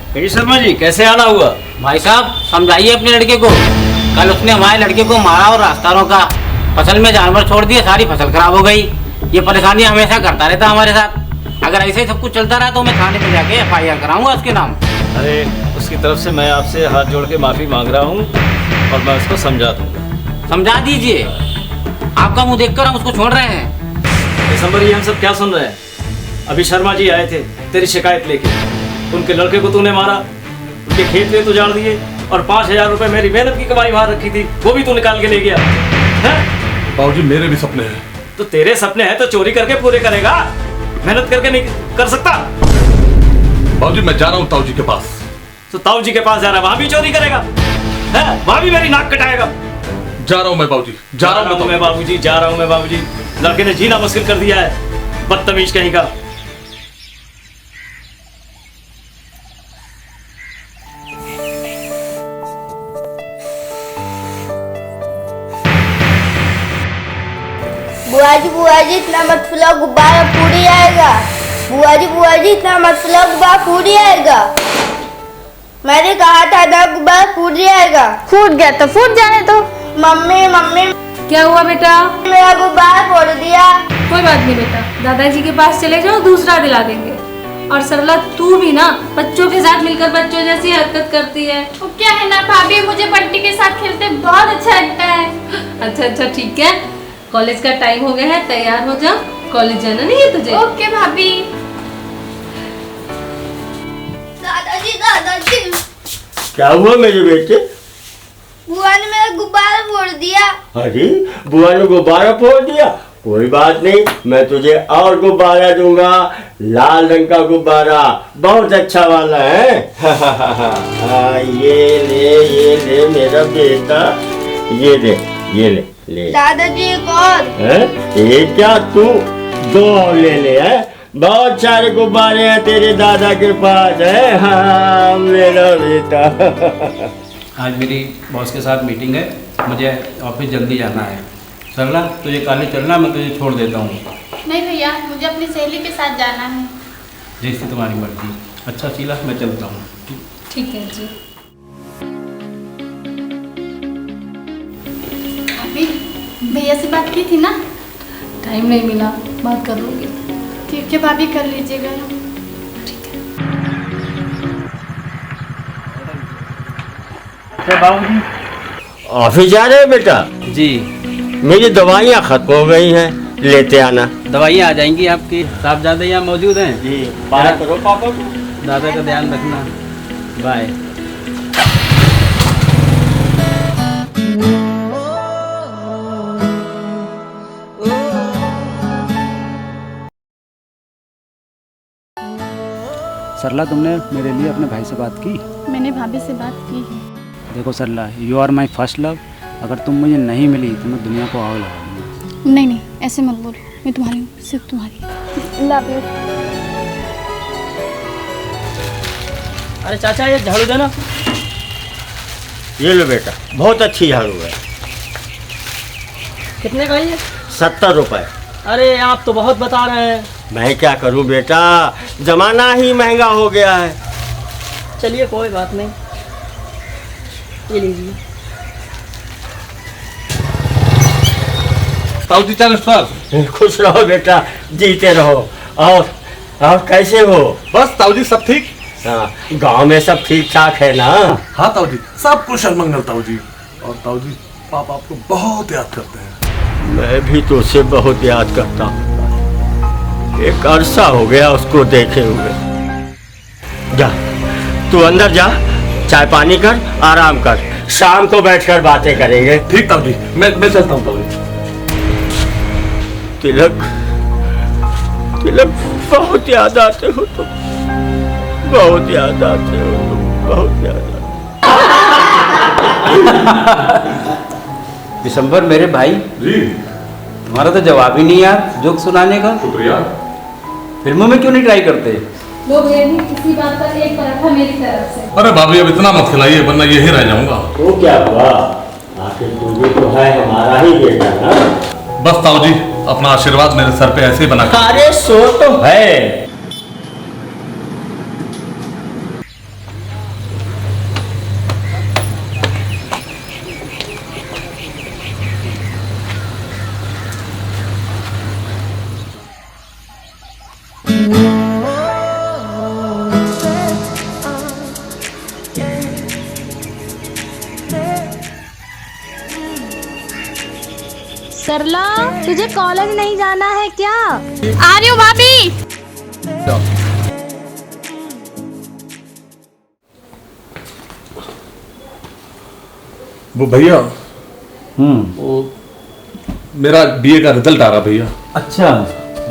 कही शर्मा जी कैसे आना हुआ? भाई साहब समझाइए अपने लड़के को। कल उसने हमारे लड़के को मारा और रास्ता रोका, फसल में जानवर छोड़ दिए, सारी फसल खराब हो गई। ये परेशानी हमेशा करता रहता हमारे साथ। अगर ऐसे ही सब कुछ चलता रहा तो मैं थाने में जाके FIR कराऊंगा उसके नाम। अरे उसकी तरफ से मैं आपसे हाथ जोड़ के माफ़ी मांग रहा हूँ और मैं उसको समझा दूँगा। समझा दीजिए। आपका मुंह देखकर हम उसको छोड़ रहे हैं। दिसंबर ये हम सब क्या सुन रहे हैं? अभी शर्मा जी आए थे तेरी शिकायत लेके। उनके लड़के को तूने मारा, उनके खेत वेत उजाड़ दिए और 5,000 रुपये मेरी मेहनत की कमाई बाहर रखी थी वो भी तू निकाल के ले गया है? बाबूजी मेरे भी सपने हैं। तो तेरे सपने हैं तो चोरी करके पूरे करेगा, मेहनत करके नहीं कर सकता। बाबूजी मैं जा रहा हूँ ताऊ जी के पास। तो ताऊ जी के पास जा रहा है, वहां भी चोरी करेगा है? वहां भी मेरी नाक कटाएगा। जा रहा हूँ मैं बाबूजी, जा रहा हूँ मैं बाबूजी, जा रहा हूँ मैं बाबूजी। लड़के ने जीना मुश्किल कर दिया है, बदतमीज कहीं का। बुआ जी इतना मत फुलाओ, गुब्बारा फूट जाएगा। बुआ जी इतना मत फुलाओ, गुब्बारा फूट जाएगा। मैंने कहा था ना गुब्बारा फूट जाएगा। फूट गया तो फूट जाने दो। मम्मी क्या हुआ बेटा? मेरा गुब्बारा फोड़ दिया। कोई बात नहीं बेटा, दादाजी के पास चले जाओ, दूसरा दिला देंगे। और सरला तू भी ना बच्चों के साथ मिलकर बच्चों जैसी हरकत करती है। वो क्या है ना भाभी, मुझे बंटी के साथ खेलते बहुत अच्छा लगता है। अच्छा ठीक है, कॉलेज का टाइम हो गया है, तैयार हो जा, कॉलेज जाना नहीं है तुझे? ओके भाभी। दादाजी क्या हुआ मेरे बेटे? बुआ ने मेरा गुब्बारा फोड़ दिया। अरे बुआ ने गुब्बारा फोड़ दिया? कोई बात नहीं, मैं तुझे और गुब्बारा दूंगा, लाल रंग का गुब्बारा, बहुत अच्छा वाला है। हाँ, ये ले मेरा बेटा, ये ले। दादाजी एक और। ये क्या तू 2 और ले है? बहुत सारे गुब्बारे हैं तेरे दादा के पास है। हाँ मेरा बेटा। आज मेरी बॉस के साथ मीटिंग है, मुझे ऑफिस जल्दी जाना है। सरला तुझे कॉलेज चलना, मैं तुझे छोड़ देता हूँ। नहीं भैया, मुझे अपनी सहेली के साथ जाना है। जैसी तुम्हारी मर्जी। अच्छा शीला, मैं चलता हूँ। ठीक है जी। भाभी भैया से बात की थी ना? टाइम नहीं मिला, बात कर लूँगी। ठीक है भाभी, कर लीजिएगा। बाबूजी ऑफिस जा रहे हो बेटा? जी। मेरी दवाइयाँ खत्म हो गई हैं, लेते आना। दवाइयाँ आ जाएंगी आपकी, साहबजादे यहाँ मौजूद हैं। जी बात करो पापा को। दादा का ध्यान रखना। बाय। सरला तुमने मेरे लिए अपने भाई से बात की? मैंने भाभी से बात की है। देखो Sarla, you are my first love. अगर तुम मुझे नहीं मिली तो मैं दुनिया को आग लगा दूंगा। नहीं ऐसे मत बोलो, मैं तुम्हारी हूँ, सिर्फ तुम्हारी। Love you. अरे चाचा ये झाड़ू देना। ये लो बेटा, बहुत अच्छी झाड़ू है। कितने का ये? 70 रुपए। अरे आप तो बहुत बता रहे हैं। मैं क्या करूं बेटा, जमाना ही महंगा हो गया है। चलिए कोई बात नहीं, ये लीजिए। ताऊ जी 40 सर। खुश रहो बेटा, जीते रहो। और कैसे हो? बस ताऊ जी सब ठीक। हाँ, गांव में सब ठीक ठाक है ना? हाँ ताऊ जी सब कुशल मंगल ताऊ जी। और ताऊ जी पापा आपको बहुत याद करते हैं। मैं भी तो उसे बहुत याद करता हूँ, एक अरसा हो गया उसको देखे हुए। जा तू अंदर जा, चाय पानी कर, आराम कर, शाम को बैठकर बातें करेंगे। ठीक ताऊ जी, मैं चलता हूँ ताऊ जी। तिलक बहुत याद आते हो तुम, बहुत याद आते हो तुम, बहुत याद आते। दिसंबर मेरे भाई जी तुम्हारा तो जवाब ही नहीं यार जोक सुनाने का। शुक्रिया। फिल्मों में क्यों नहीं ट्राई करते? लो भैया जी, किसी बात का एक पराठा मेरी तरफ से। अरे भाभी अब इतना मत खिलाइए वरना यही रह जाऊंगा। तो क्या हुआ, आखिर तू भी तो है हमारा ही बेटा ना। बस ताऊ जी अपना आशीर्वाद मेरे सर पे ऐसे ही बना कर। अरे सो तो है। सरला, तुझे कॉलेज नहीं जाना है क्या? आ रही हूँ भाभी। वो भैया, वो मेरा बीए का रिजल्ट आ रहा भैया। अच्छा,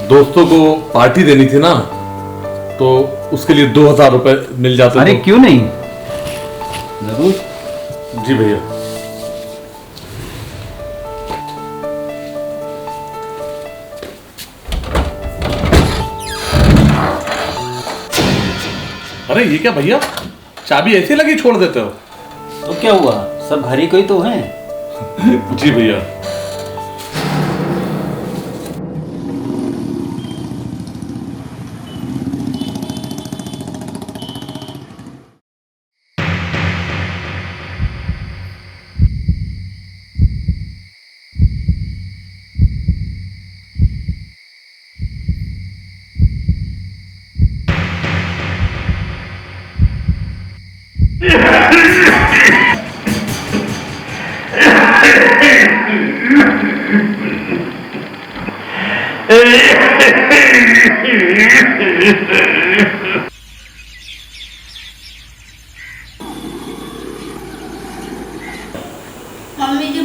दोस्तों को पार्टी देनी थी ना, तो उसके लिए 2000 रुपए मिल जाते। अरे क्यों नहीं, जरूर। जी भैया। अरे ये क्या भैया, चाबी ऐसे लगी छोड़ देते हो? तो क्या हुआ, सब घर ही कोई तो है। जी भैया।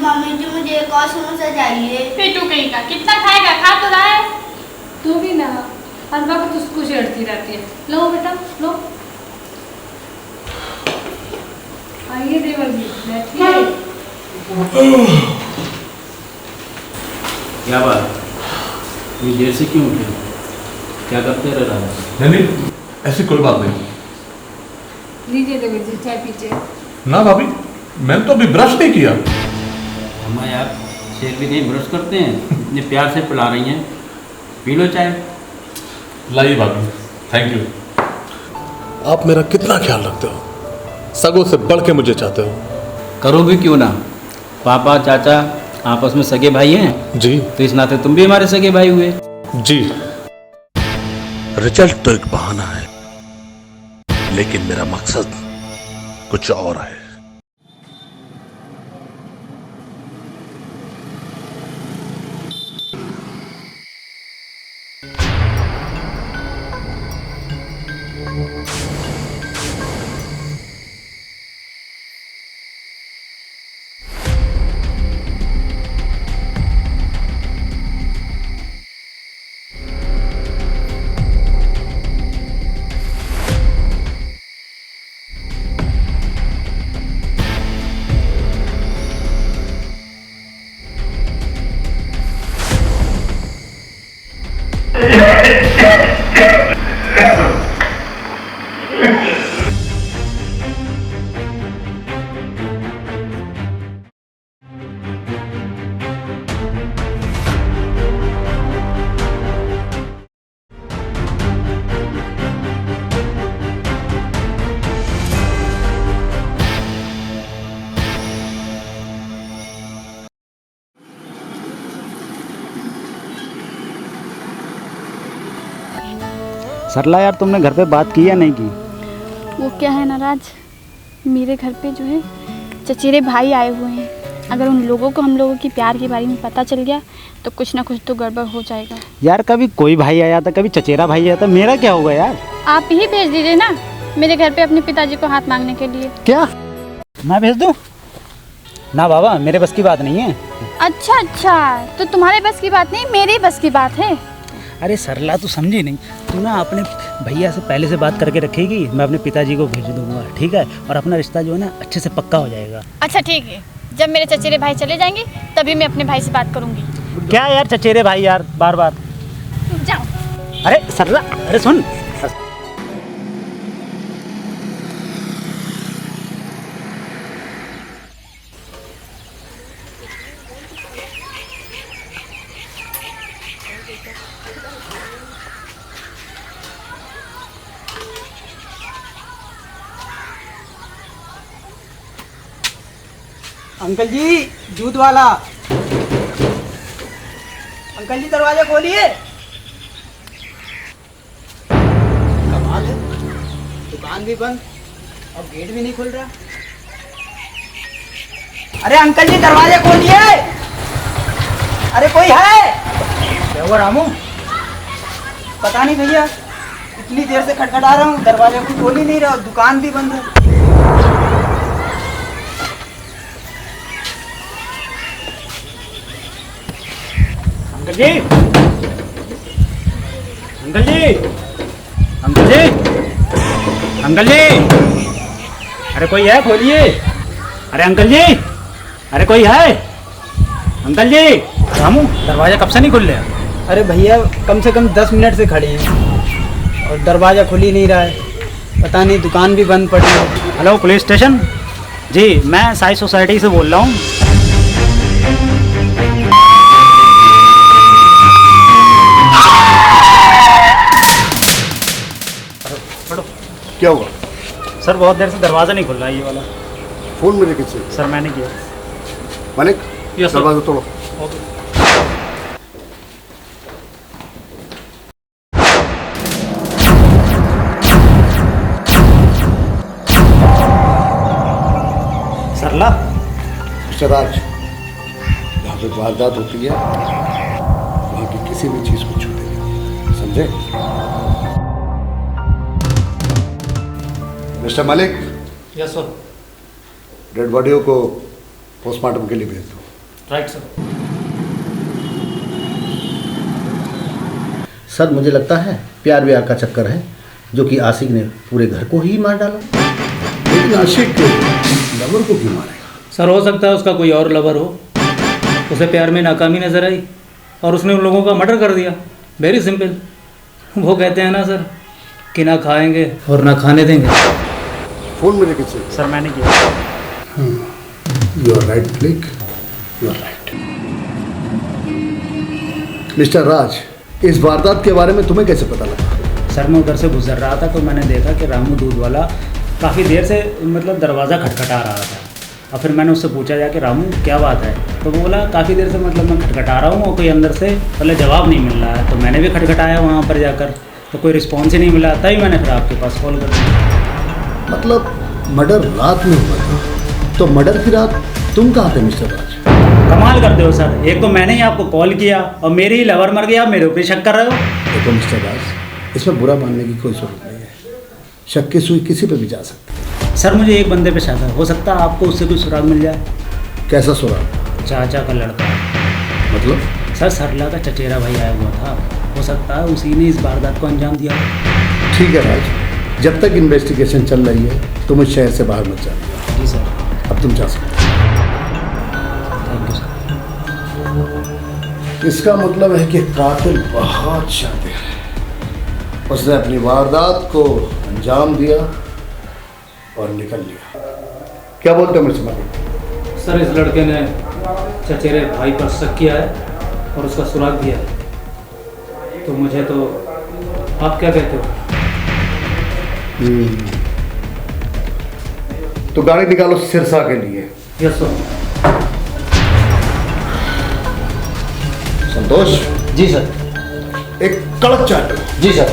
मम्मी जी मुझे एक और समोसा चाहिए। फिर तू कहीं का कितना खाएगा, खा तो रहा है। तू भी ना हर वक्त उसको छेड़ती रहती है। लो बेटा लो। आइए देवर जी, बैठिए। क्या बात, ये देर से क्यों उठे, क्या करते रह रहा है? नहीं, ऐसी कोई बात नहीं। लीजिए देवर जी, चाय पीजिए। ना भाभी, मैंने तो अभी ब्रश नहीं किया। हम यार शेर भी नहीं ब्रश करते हैं, इतने प्यार से पिला रही हैं, पी लो चाय। लाइए भाभी, थैंक यू। आप मेरा कितना ख्याल रखते हो, सगों से बढ़ के मुझे चाहते हो। करोगे क्यों ना, पापा चाचा आपस में सगे भाई हैं जी। तो इस नाते तुम भी हमारे सगे भाई हुए। जी। रिजल्ट तो एक बहाना है, लेकिन मेरा मकसद कुछ और है। सरला यार, तुमने घर पे बात की या नहीं की? वो क्या है नाराज, मेरे घर पे जो है चचेरे भाई आए हुए हैं। अगर उन लोगों को हम लोगों की प्यार के बारे में पता चल गया तो कुछ ना कुछ तो गड़बड़ हो जाएगा। यार कभी कोई भाई आया था, कभी चचेरा भाई आया था, मेरा क्या होगा यार? आप ही भेज दीजिए ना मेरे घर पे अपने पिताजी को हाथ मांगने के लिए। क्या मैं भेज दूं? ना बाबा, मेरे बस की बात नहीं है। अच्छा अच्छा, तो तुम्हारे बस की बात नहीं, मेरी बस की बात है। अरे सरला, तू समझी नहीं। तू ना अपने भैया से पहले से बात करके रखेगी, मैं अपने पिताजी को भेज दूंगा, ठीक है? और अपना रिश्ता जो है ना अच्छे से पक्का हो जाएगा। अच्छा ठीक है, जब मेरे चचेरे भाई चले जाएंगे तभी मैं अपने भाई से बात करूंगी। क्या यार चचेरे भाई यार, बार बार जाओ। अरे सरला, अरे सुन। अंकल जी, दूध वाला अंकल जी, दरवाजा खोलिए। कमाल है, दुकान भी बंद और गेट भी नहीं खुल रहा। अरे अंकल जी, दरवाजा खोलिए। अरे कोई है? क्या हुआ रामू? पता नहीं भैया, इतनी देर से खटखटा रहा हूँ, दरवाजा को खोल ही नहीं रहा, दुकान भी बंद है। अंकल जी, अंकल जी, अंकल जी, अंकल जी, अरे कोई है? खोलिए। अरे अंकल जी, अरे कोई है? अंकल जी। रामू, दरवाजा कब से नहीं खुल रहा? अरे भैया कम से कम 10 मिनट से खड़े हैं और दरवाज़ा खुल ही नहीं रहा है। पता नहीं दुकान भी बंद पड़ी है। हेलो पुलिस स्टेशन जी, मैं साई सोसाइटी से बोल रहा हूँ। क्या हुआ? सर बहुत देर से दरवाज़ा नहीं खुल रहा है ये वाला। फोन मेरे किससे? सर मैंने किया। मालिक, दरवाजा तोड़ो। सरला, मिस्टर राज, यहाँ पे वारदात होती है, वहाँ की किसी भी चीज को छूटे नहीं, समझे? मिस्टर मालिक। Yes sir. डेड बॉडियों को पोस्टमार्टम के लिए भेज दो। Right sir. सर मुझे लगता है प्यार व्यार का चक्कर है, जो कि आशिक ने पूरे घर को ही मार डाला। लेकिन आशिक लवर को क्यों मारेगा? सर हो सकता है उसका कोई और लवर हो, उसे प्यार में नाकामी नजर आई और उसने उन लोगों का मर्डर कर दिया। Very simple. वो कहते हैं ना सर कि ना खाएंगे और ना खाने देंगे। फोन मेरे किससे? सर मैंने किया। You are right flick, you are right. Mister Raj, इस वारदात के बारे में तुम्हें कैसे पता लगा? सर मैं उधर से गुजर रहा था तो मैंने देखा कि रामू दूध वाला काफ़ी देर से मतलब दरवाज़ा खटखटा रहा था। और फिर मैंने उससे पूछा जाके रामू क्या बात है, तो वो बोला काफ़ी देर से मतलब मैं खटखटा रहा हूँ और कोई अंदर से पहले जवाब नहीं मिल रहा है। तो मैंने भी खटखटाया वहाँ पर जाकर, तो कोई रिस्पॉन्स ही नहीं मिला, तभी मैंने फिर आपके पास कॉल कर दिया। मतलब मर्डर रात में हुआ था, तो मर्डर की रात तुम कहाँ थे मिस्टर राज? कमाल करते हो सर, एक तो मैंने ही आपको कॉल किया और मेरी ही लवर मर गया, मेरे ऊपर शक कर रहे हो। देखो मिस्टर राज, इसमें बुरा मानने की कोई जरूरत नहीं है, शक की सुई किसी पे भी जा सकती है। सर मुझे एक बंदे पे शक है, हो सकता है आपको उससे कोई सुराग मिल जाए। कैसा सुराग? चाचा का लड़का। मतलब? सर सरला का चचेरा भाई आया हुआ था, हो सकता है उसी ने इस वारदात को अंजाम दिया। ठीक है राज, जब तक इन्वेस्टिगेशन चल रही है तुम इस शहर से बाहर मत जाइए। जी सर। अब तुम जा सकते। Thank you sir. इसका मतलब है कि कातिल बहुत शातिर है, उसने अपनी वारदात को अंजाम दिया और निकल लिया। क्या बोलते हो मिस्टर मालिक? सर इस लड़के ने चचेरे भाई पर शक किया है और उसका सुराग दिया है, तो मुझे तो आप क्या कहते हो? तो गाड़ी निकालो सिरसा के लिए। Yes sir. संतोष। जी सर। एक कड़क चाय दो। जी सर।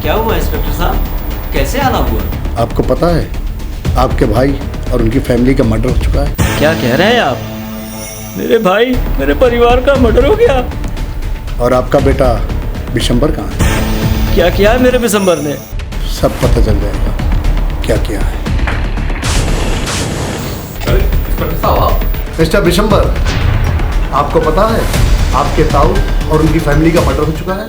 क्या हुआ इंस्पेक्टर साहब, कैसे आना हुआ? आपको पता है आपके भाई और उनकी फैमिली का मर्डर हो चुका है। क्या कह रहे हैं आप? मेरे भाई, मेरे परिवार का मर्डर हो गया? और आपका बेटा बिशंबर कहाँ है? क्या किया है मेरे बिशंबर ने? सब पता चल जाएगा क्या किया है। मिस्टर बिशंबर, आपको पता है आपके ताऊ और उनकी फैमिली का मर्डर हो चुका है?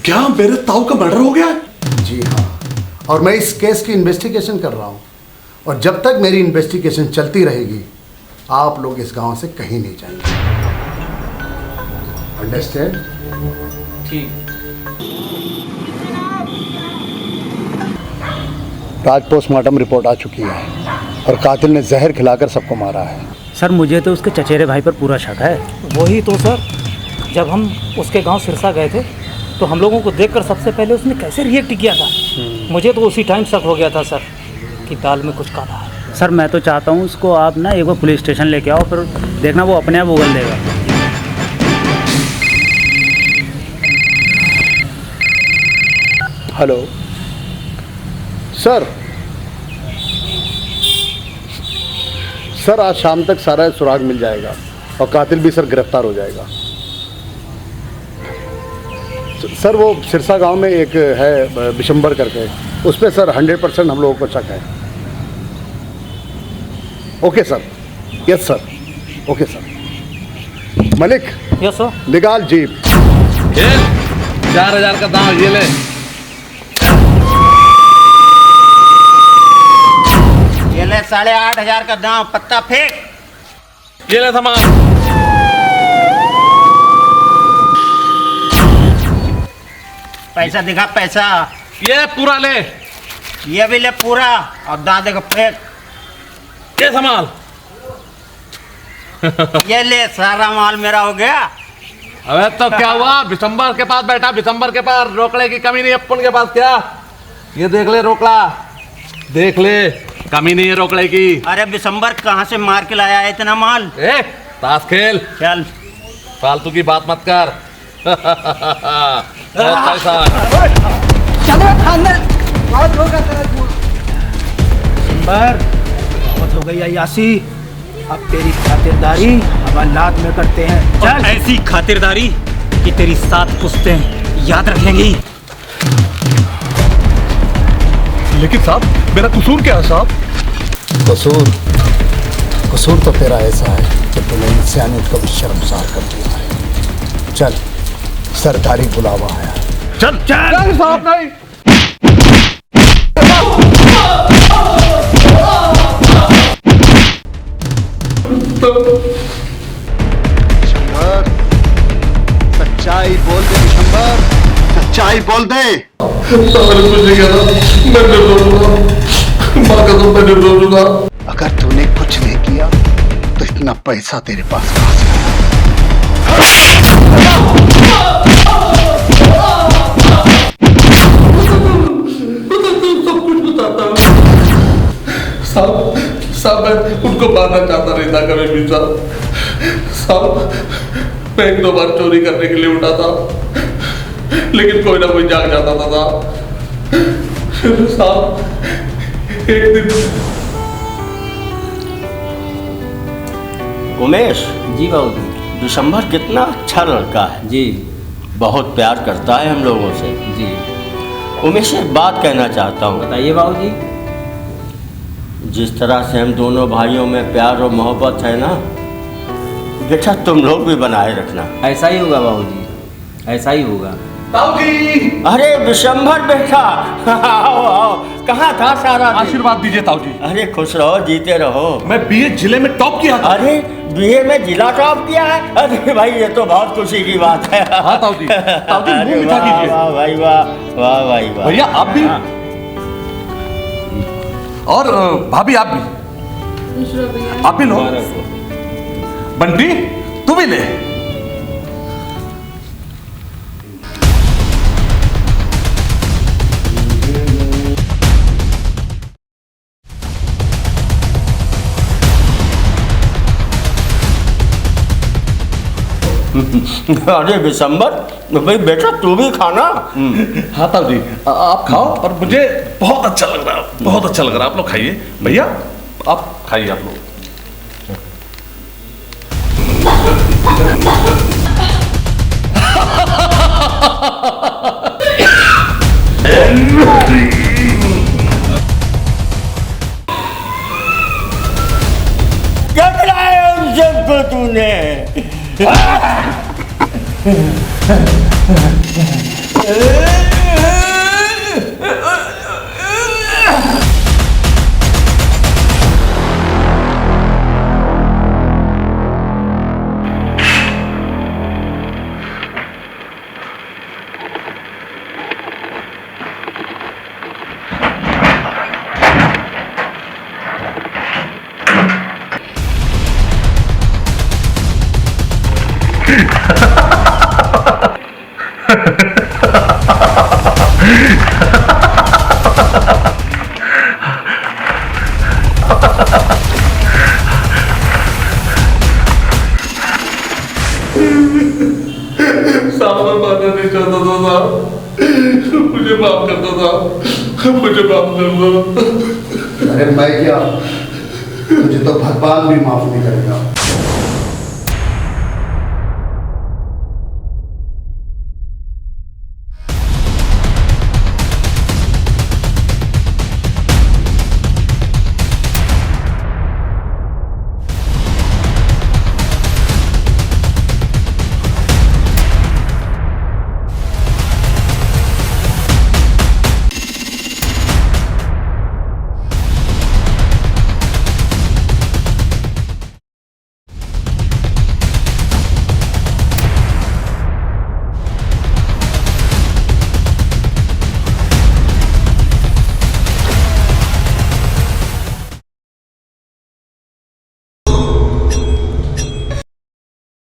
क्या मेरे ताऊ का मर्डर हो गया है? जी हाँ, और मैं इस केस की इन्वेस्टिगेशन कर रहा हूँ, और जब तक मेरी इन्वेस्टिगेशन चलती रहेगी आप लोग इस गांव से कहीं नहीं जाएंगे। अंडरस्टैंड? ठीक। राज पोस्टमार्टम रिपोर्ट आ चुकी है और कातिल ने जहर खिलाकर सबको मारा है। सर मुझे तो उसके चचेरे भाई पर पूरा शक है। वही तो सर, जब हम उसके गांव सिरसा गए थे तो हम लोगों को देखकर सबसे पहले उसने कैसे रिएक्ट किया था, मुझे तो उसी टाइम शक हो गया था सर कि दाल में कुछ काला है। सर मैं तो चाहता हूँ उसको आप ना एक बार पुलिस स्टेशन लेके आओ, फिर देखना वो अपने आप उगल देगा। Hello sir. सर आज शाम तक सारा सुराग मिल जाएगा और कातिल भी सर गिरफ्तार हो जाएगा। सर वो सिरसा गांव में एक है बिशंबर करके, उस पर सर 100% हम लोगों को शक है। Okay sir, yes sir, okay sir. Malik, yes sir. निकाल जीप। 4000 का दाम, ये ले। ये ले 8,500 का दाम, पत्ता फेंक। ये ले सामान। पैसा दिखा, पैसा। ये पूरा ले। ये भी ले पूरा, और दांत देखो फेंक। ये सामान। ये ले, सारा माल मेरा हो गया। अबे तो क्या हुआ, बिशंबर के पास बैठा, बिशंबर के पास रोकड़े की कमी नहीं, अपन के पास क्या। ये देख ले रोकड़ा, देख ले, कमी नहीं है रोकड़े की। अरे बिशंबर कहाँ से मार के लाया है इतना माल? ताश खेल, चल। फालतू की बात मत कर। बहुत पैसा। चलो अंदर, बहुत होगा तेरा झूठ। बिशंबर, बहुत हो गई यासी, अब तेरी खातिरदारी अब औलाद में करते हैं। चल। ऐसी खातिरदारी कि तेरी 7 पुश्तें याद रखेंगी। लेकिन साहब मेरा कसूर क्या है साहब? कसूर तो तेरा ऐसा है कि तूने इंसानियत को भी शर्मसार कर दिया है। चल, सरकारी बुलावा आया। चल चल साहब, नहीं। सच्चाई बोल दे बिशंबर, सच्चाई बोल दे। मैंने कुछ नहीं किया था, मैं निर्दोष हूँ। माँ कसम मैं निर्दोष हूँ। अगर तूने कुछ नहीं किया तो इतना पैसा तेरे पास कहाँ से आया? सब कुछ बताता हूँ साहब। मैं उनको मारना चाहता नहीं था कभी भी साहब। मैं 1-2 बार चोरी करने के लिए उठा था, लेकिन कोई ना कोई जाग जाता था साहब। एक दिन उमेश जी बाबूजी। बिशंबर कितना अच्छा लड़का है जी, बहुत प्यार करता है हम लोगों से। जी उमेश एक बात कहना चाहता हूँ। बताइए बाबूजी। जिस तरह से हम दोनों भाइयों में प्यार और मोहब्बत है ना, बेटा तुम लोग भी बनाए रखना। ऐसा ही होगा बाबूजी, ऐसा ही होगा। अरे बिशंबर बेटा, आओ आओ, कहाँ था सारा दिन? आशीर्वाद दीजिए ताऊ जी। अरे खुश रहो, जीते रहो। मैं बीए जिले में टॉप किया था। अरे बीए में जिला टॉप किया है? अरे भाई ये तो बहुत खुशी की बात है। हाँ ताऊ जी, मुंह मीठा कीजिए। वाह भाई वाह, वाह भाई वाह। भैया आप भी, और भाभी आप भी, आप भी लो। बंटी तू भी ले। अरे बिशंबर भाई बेटा तू भी खाना। हाँ ताऊ जी आप खाओ, और मुझे बहुत अच्छा लग रहा है, बहुत अच्छा लग रहा है। आप लोग खाइए, भैया आप खाइए आप लोग। क्या खिलाया उन सबको तूने? मुझे माफ कर दो। अरे मैं क्या, तुझे तो भगवान भी माफ नहीं करेगा।